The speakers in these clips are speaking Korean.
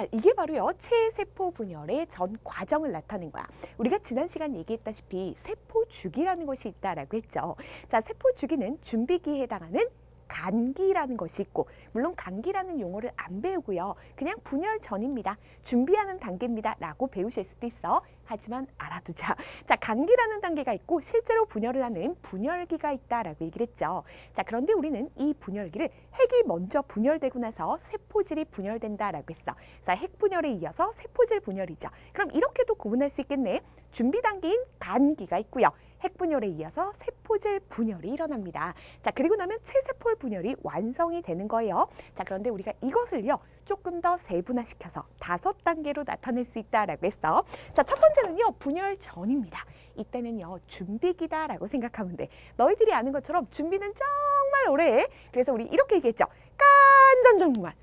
자, 이게 바로요, 체세포 분열의 전 과정을 나타낸 거야. 우리가 지난 시간 얘기했다시피 세포 주기라는 것이 있다라고 했죠. 자, 세포 주기는 준비기에 해당하는 간기라는 것이 있고, 물론 간기라는 용어를 안 배우고요, 그냥 분열 전입니다, 준비하는 단계입니다 라고 배우실 수도 있어. 하지만 알아두자. 자, 간기라는 단계가 있고 실제로 분열을 하는 분열기가 있다라고 얘기를 했죠. 자, 그런데 우리는 이 분열기를 핵이 먼저 분열되고 나서 세포질이 분열된다라고 했어. 자, 핵 분열에 이어서 세포질 분열이죠. 그럼 이렇게도 구분할 수 있겠네. 준비 단계인 간기가 있고요, 핵 분열에 이어서 세포질 분열이 일어납니다. 자, 그리고 나면 체세포 분열이 완성이 되는 거예요. 자, 그런데 우리가 이것을요, 조금 더 세분화시켜서 5단계로 나타낼 수 있다라고 했어. 자, 첫 번째는요, 분열 전입니다. 이때는요, 준비기다라고 생각하면 돼. 너희들이 아는 것처럼 준비는 정말 오래 해. 그래서 우리 이렇게 얘기했죠. 깐전전무말.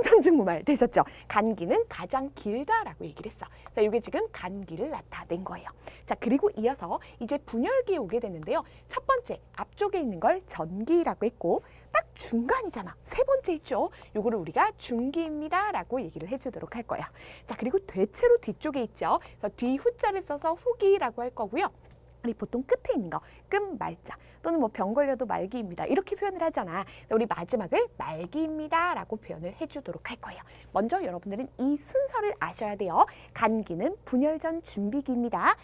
깐전중무말 되셨죠? 간기는 가장 길다라고 얘기를 했어. 자, 이게 지금 간기를 나타낸 거예요. 자, 그리고 이어서 이제 분열기에 오게 되는데요. 첫 번째, 앞쪽에 있는 걸 전기라고 했고, 딱 중간이잖아. 세 번째 있죠? 요거를 우리가 중기입니다 라고 얘기를 해주도록 할 거예요. 자, 그리고 대체로 뒤쪽에 있죠? 그래서 뒤 후자를 써서 후기라고 할 거고요. 우리 보통 끝에 있는 거 끝말자 또는 뭐 병 걸려도 말기입니다 이렇게 표현을 하잖아. 우리 마지막을 말기입니다 라고 표현을 해주도록 할 거예요. 먼저 여러분들은 이 순서를 아셔야 돼요. 간기는 분열 전 준비기입니다.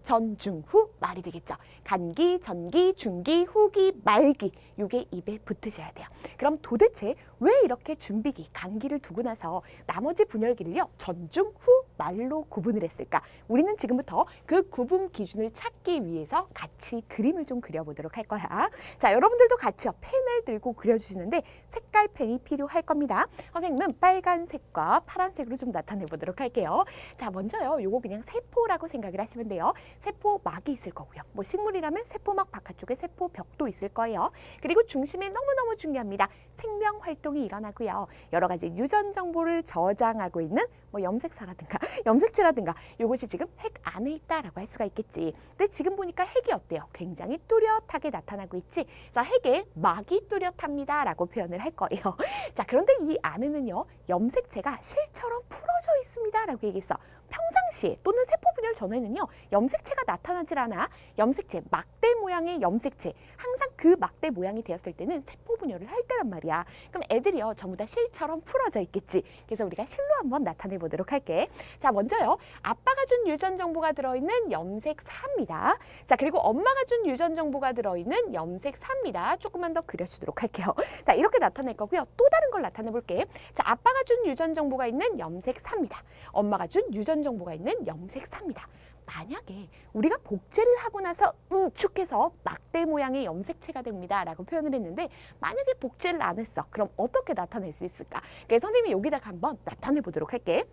전, 중, 후 말이 되겠죠. 간기, 전기, 중기, 후기, 말기. 요게 입에 붙으셔야 돼요. 그럼 도대체 왜 이렇게 준비기, 간기를 두고 나서 나머지 분열기를요, 전, 중, 후 말로 구분을 했을까? 우리는 지금부터 그 구분 기준을 찾기 위해서 같이 그림을 좀 그려보도록 할 거야. 자, 여러분들도 같이요, 펜을 들고 그려주시는데 색깔 펜이 필요할 겁니다. 선생님은 빨간색과 파란색으로 좀 나타내 보도록 할게요. 자, 먼저요, 요거 그냥 세포라고 생각을 하시면 돼요. 세포막이 있을 거고요. 뭐 식물이라면 세포막 바깥쪽에 세포벽도 있을 거예요. 그리고 중심에 너무너무 중요합니다. 생명 활동이 일어나고요. 여러 가지 유전 정보를 저장하고 있는 뭐 염색사라든가 염색체라든가 요것이 지금 핵 안에 있다라고 할 수가 있겠지. 근데 지금 보니까 핵이 어때요? 굉장히 뚜렷하게 나타나고 있지. 그래서 핵에 막이 뚜렷합니다라고 표현을 할 거예요. 자, 그런데 이 안에는요, 염색체가 실처럼 풀어져 있습니다라고 얘기했어. 평상시에 또는 세포 분열 전에는요, 염색체가 나타나질 않아. 염색체, 막대 모양의 염색체, 항상 그 막대 모양이 되었을 때는 세포 분열을 할 때란 말이야. 그럼 애들이요, 전부 다 실처럼 풀어져 있겠지. 그래서 우리가 실로 한번 나타내 보도록 할게. 자, 먼저요, 아빠가 준 유전 정보가 들어있는 염색사입니다. 자, 그리고 엄마가 준 유전 정보가 들어있는 염색사입니다. 조금만 더 그려주도록 할게요. 자, 이렇게 나타낼 거고요. 또 다른 걸 나타내 볼게. 자, 아빠가 준 유전 정보가 있는 염색사입니다. 엄마가 준 유전 정보가 있는 염색사입니다. 만약에 우리가 복제를 하고 나서 응축해서 막대 모양의 염색체가 됩니다 라고 표현을 했는데, 만약에 복제를 안 했어. 그럼 어떻게 나타낼 수 있을까? 그래서 선생님이 여기다가 한번 나타내 보도록 할게.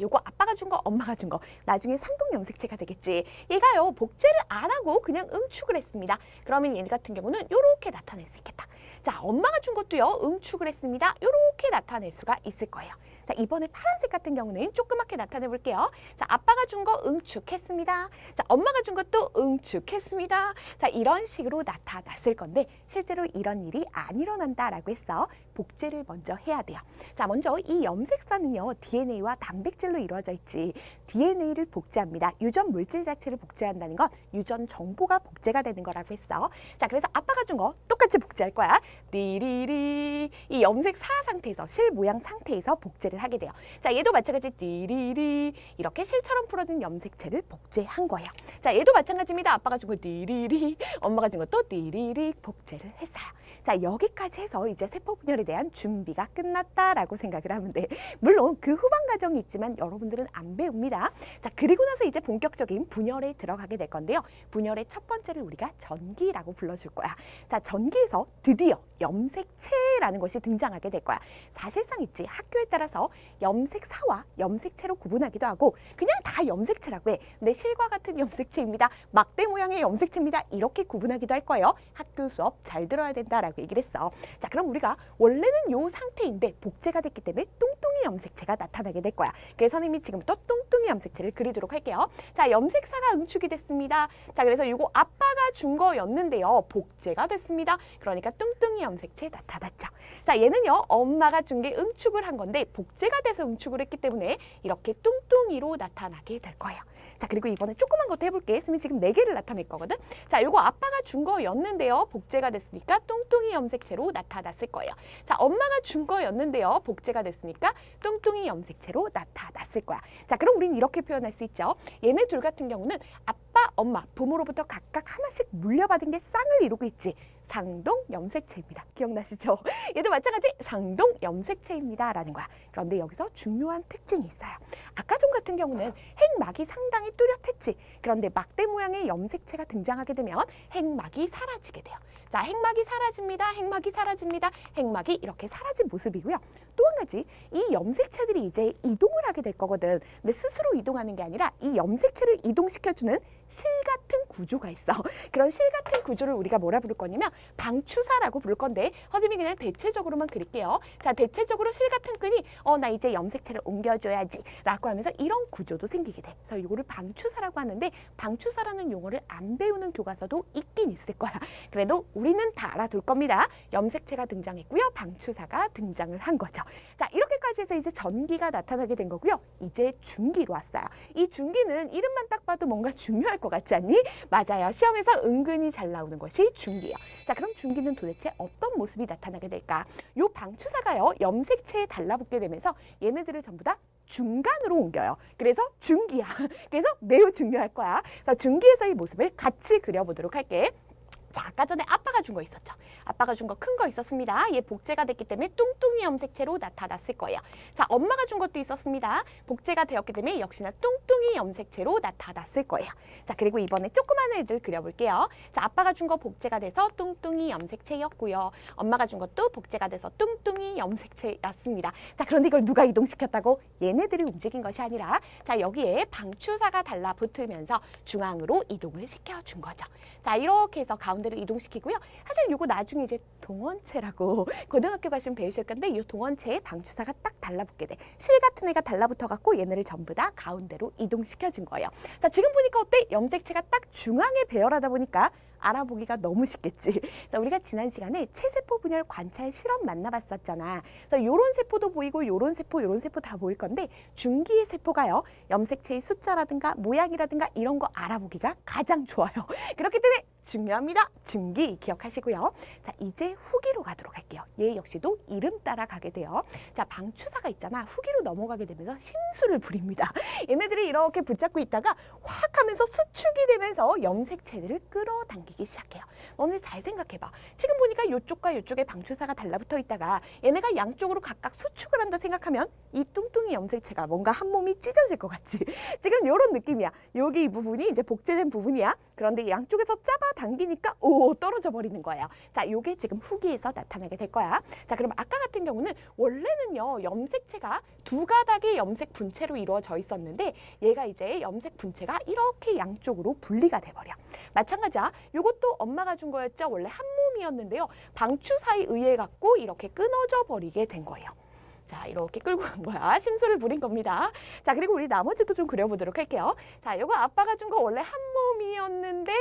요거 아빠가 준 거, 엄마가 준 거, 나중에 상동 염색체가 되겠지. 얘가요, 복제를 안 하고 그냥 응축을 했습니다. 그러면 얘 같은 경우는 요렇게 나타낼 수 있겠다. 자, 엄마가 준 것도요, 응축을 했습니다. 요렇게 나타낼 수가 있을 거예요. 자, 이번에 파란색 같은 경우는 조그맣게 나타내 볼게요. 자, 아빠가 준 거 응축했습니다. 자, 엄마가 준 것도 응축했습니다. 자, 이런 식으로 나타났을 건데, 실제로 이런 일이 안 일어난다라고 했어. 복제를 먼저 해야 돼요. 자, 먼저 이 염색사는요, DNA와 단백질로 이루어져 있지. DNA를 복제합니다. 유전 물질 자체를 복제한다는 건 유전 정보가 복제가 되는 거라고 했어. 자, 그래서 아빠가 준 거 똑같이 복제할 거야. 띠리리. 이 염색사 상태에서, 실 모양 상태에서 복제를 하게 돼요. 자, 얘도 마찬가지 띠리리. 이렇게 실처럼 풀어진 염색체를 복제한 거예요. 자, 얘도 마찬가지입니다. 아빠가 준 거 띠리리. 엄마가 준 것도 띠리리 복제를 했어요. 자, 여기까지 해서 이제 세포 분열에 대한 준비가 끝났다라고 생각을 하면 돼. 물론 그 후반 과정이 있지만 여러분들은 안 배웁니다. 자, 그리고 나서 이제 본격적인 분열에 들어가게 될 건데요. 분열의 첫 번째를 우리가 전기라고 불러줄 거야. 자, 전기에서 드디어 염색체라는 것이 등장하게 될 거야. 사실상 있지, 학교에 따라서 염색사와 염색체로 구분하기도 하고 그냥 다 염색체라고 해. 근데 실과 같은 염색체입니다, 막대 모양의 염색체입니다, 이렇게 구분하기도 할 거예요. 학교 수업 잘 들어야 된다라고 염색체라고 얘기를 했어. 자, 그럼 우리가 원래는 요 상태인데 복제가 됐기 때문에 뚱뚱이 염색체가 나타나게 될 거야. 그래서 선생님이 지금부터 뚱뚱이 염색체를 그리도록 할게요. 자, 염색사가 응축이 됐습니다. 자, 그래서 요거 아빠가 준 거였는데요. 복제가 됐습니다. 그러니까 뚱뚱이 염색체 나타났죠. 자, 얘는요. 엄마가 준 게 응축을 한 건데 복제가 돼서 응축을 했기 때문에 이렇게 뚱뚱이로 나타나게 될 거예요. 자, 그리고 이번에 조그만 것도 해볼게. 선생님이 지금 4개를 나타낼 거거든. 자, 요거 아빠가 준 거였는데요. 복제가 됐으니까 뚱뚱이 염색체로 나타났을 거예요. 자, 엄마가 준 거였는데요. 복제가 됐으니까 뚱뚱이 염색체로 나타났을 거야. 자, 그럼 우린 이렇게 표현할 수 있죠. 얘네 둘 같은 경우는 아빠, 엄마, 부모로부터 각각 하나씩 물려받은 게 쌍을 이루고 있지. 상동 염색체입니다. 기억나시죠? 얘도 마찬가지 상동 염색체입니다 라는 거야. 그런데 여기서 중요한 특징이 있어요. 아까 전 같은 경우는 핵막이 상당히 뚜렷했지. 그런데 막대 모양의 염색체가 등장하게 되면 핵막이 사라지게 돼요. 자, 핵막이 사라집니다. 핵막이 사라집니다. 핵막이 이렇게 사라진 모습이고요. 또 한 가지, 이 염색체들이 이제 이동을 하게 될 거거든. 근데 스스로 이동하는 게 아니라 이 염색체를 이동시켜주는 실 같은 구조가 있어. 그런 실 같은 구조를 우리가 뭐라 부를 거냐면 방추사라고 부를 건데 선생님이 그냥 대체적으로만 그릴게요. 자, 대체적으로 실 같은 끈이 나 이제 염색체를 옮겨줘야지 라고 하면서 이런 구조도 생기게 돼. 그래서 이거를 방추사라고 하는데 방추사라는 용어를 안 배우는 교과서도 있긴 있을 거야. 그래도 우리는 다 알아둘 겁니다. 염색체가 등장했고요. 방추사가 등장을 한 거죠. 자, 이렇게까지 해서 이제 전기가 나타나게 된 거고요. 이제 중기로 왔어요. 이 중기는 이름만 딱 봐도 뭔가 중요할 것 같지 않니? 맞아요. 시험에서 은근히 잘 나오는 것이 중기예요. 자, 그럼 중기는 도대체 어떤 모습이 나타나게 될까? 요 방추사가요. 염색체에 달라붙게 되면서 얘네들을 전부 다 중간으로 옮겨요. 그래서 중기야. 그래서 매우 중요할 거야. 자, 중기에서의 모습을 같이 그려보도록 할게. 자, 아까 전에 아빠가 준 거 있었죠. 아빠가 준 거 큰 거 있었습니다. 얘 복제가 됐기 때문에 뚱뚱이 염색체로 나타났을 거예요. 자, 엄마가 준 것도 있었습니다. 복제가 되었기 때문에 역시나 뚱뚱이 염색체로 나타났을 거예요. 자, 그리고 이번에 조그만 애들 그려볼게요. 자, 아빠가 준 거 복제가 돼서 뚱뚱이 염색체였고요. 엄마가 준 것도 복제가 돼서 뚱뚱이 염색체였습니다. 자, 그런데 이걸 누가 이동시켰다고? 얘네들이 움직인 것이 아니라 자, 여기에 방추사가 달라붙으면서 중앙으로 이동을 시켜준 거죠. 자, 이렇게 해서 가운데를 이동시키고요. 사실 요거 나중에 이제 동원체라고 고등학교 가시면 배우실 건데 이 동원체에 방추사가 딱 달라붙게 돼. 실 같은 애가 달라붙어 갖고 얘네를 전부 다 가운데로 이동시켜 준 거예요. 자, 지금 보니까 어때? 염색체가 딱 중앙에 배열하다 보니까 알아보기가 너무 쉽겠지. 그래서 우리가 지난 시간에 체세포 분열 관찰 실험 만나봤었잖아. 그래서 요런 세포도 보이고 요런 세포 다 보일 건데 중기의 세포가요. 염색체의 숫자라든가 모양이라든가 이런 거 알아보기가 가장 좋아요. 그렇기 때문에 중요합니다. 중기 기억하시고요. 자, 이제 후기로 가도록 할게요. 얘 역시도 이름 따라 가게 돼요. 자, 방추사가 있잖아. 후기로 넘어가게 되면서 심술을 부립니다. 얘네들이 이렇게 붙잡고 있다가 확 하면서 수축이 되면서 염색체들을 끌어당기기 시작해요. 너네 잘 생각해봐. 지금 보니까 이쪽과 이쪽에 방추사가 달라붙어 있다가 얘네가 양쪽으로 각각 수축을 한다 생각하면 이 뚱뚱이 염색체가 뭔가 한 몸이 찢어질 것 같지. 지금 이런 느낌이야. 여기 이 부분이 이제 복제된 부분이야. 그런데 양쪽에서 잡아당기니까 떨어져 버리는 거예요. 자, 요게 지금 후기에서 나타나게 될 거야. 자, 그럼 아까 같은 경우는 원래는요 염색체가 두 가닥의 염색 분체로 이루어져 있었는데 얘가 이제 염색 분체가 이렇게 양쪽으로 분리가 돼버려. 마찬가지야. 요것도 엄마가 준 거였죠. 원래 한 몸이었는데요. 방추사에 의해 갖고 이렇게 끊어져 버리게 된 거예요. 자, 이렇게 끌고 간 거야. 심술을 부린 겁니다. 자, 그리고 우리 나머지도 좀 그려보도록 할게요. 자, 요거 아빠가 준 거 원래 한 몸이었는데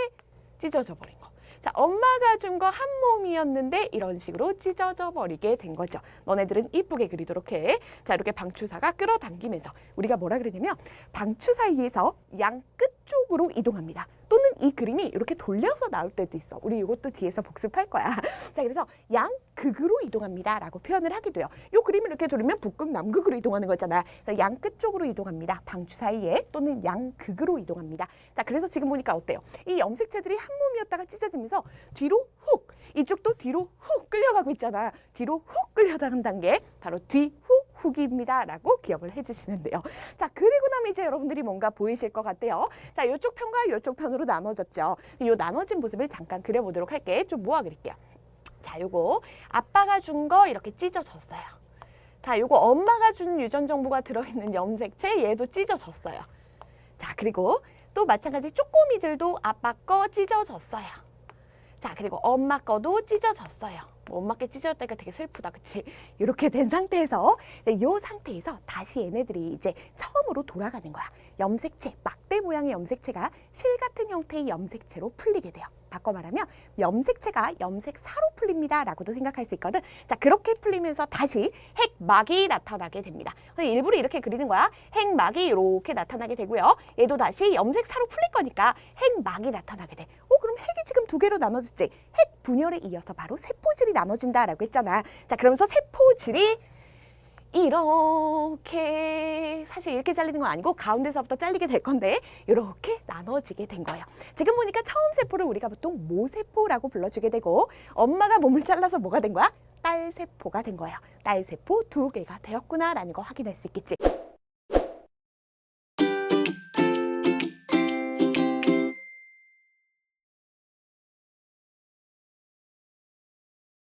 찢어져 버린 거. 자, 엄마가 준 거 한 몸이었는데 이런 식으로 찢어져 버리게 된 거죠. 너네들은 이쁘게 그리도록 해. 자, 이렇게 방추사가 끌어당기면서 우리가 뭐라 그러냐면 방추사에 의해서 양 끝쪽으로 이동합니다. 또는 이 그림이 이렇게 돌려서 나올 때도 있어. 우리 이것도 뒤에서 복습할 거야. 자, 그래서 양극으로 이동합니다 라고 표현을 하게 돼요. 이 그림을 이렇게 돌리면 북극, 남극으로 이동하는 거잖아. 그래서 양 끝쪽으로 이동합니다. 방추 사이에 또는 양극으로 이동합니다. 자, 그래서 지금 보니까 어때요? 이 염색체들이 한 몸이었다가 찢어지면서 뒤로 훅, 이쪽도 뒤로 훅 끌려가고 있잖아. 뒤로 훅 끌려가는 단계, 바로 뒤후 후기입니다 라고 기억을 해주시면 돼요. 자, 그리고 나면 이제 여러분들이 뭔가 보이실 것 같아요. 자, 이쪽 편과 이쪽 편으로 나눠졌죠. 이 나눠진 모습을 잠깐 그려보도록 할게. 좀 모아 그릴게요. 자, 요거 아빠가 준 거 이렇게 찢어졌어요. 자, 요거 엄마가 준 유전 정보가 들어있는 염색체 얘도 찢어졌어요. 자, 그리고 또 마찬가지 쪼꼬미들도 아빠 거 찢어졌어요. 자, 그리고 엄마 거도 찢어졌어요. 엄마 게 찢어졌다니까 되게 슬프다, 그치? 이렇게 된 상태에서 이 상태에서 다시 얘네들이 이제 처음으로 돌아가는 거야. 염색체, 막대 모양의 염색체가 실 같은 형태의 염색체로 풀리게 돼요. 바꿔 말하면 염색체가 염색사로 풀립니다 라고도 생각할 수 있거든. 자, 그렇게 풀리면서 다시 핵막이 나타나게 됩니다. 일부러 이렇게 그리는 거야. 핵막이 이렇게 나타나게 되고요. 얘도 다시 염색사로 풀릴 거니까 핵막이 나타나게 돼. 그럼 핵이 지금 두 개로 나눠졌지. 핵 분열에 이어서 바로 세포질이 나눠진다라고 했잖아. 자, 그러면서 세포질이 이렇게 사실 이렇게 잘리는 건 아니고 가운데서부터 잘리게 될 건데 이렇게 나눠지게 된 거예요. 지금 보니까 처음 세포를 우리가 보통 모세포라고 불러주게 되고 엄마가 몸을 잘라서 뭐가 된 거야? 딸세포가 된 거예요. 딸세포 두 개가 되었구나라는 거 확인할 수 있겠지.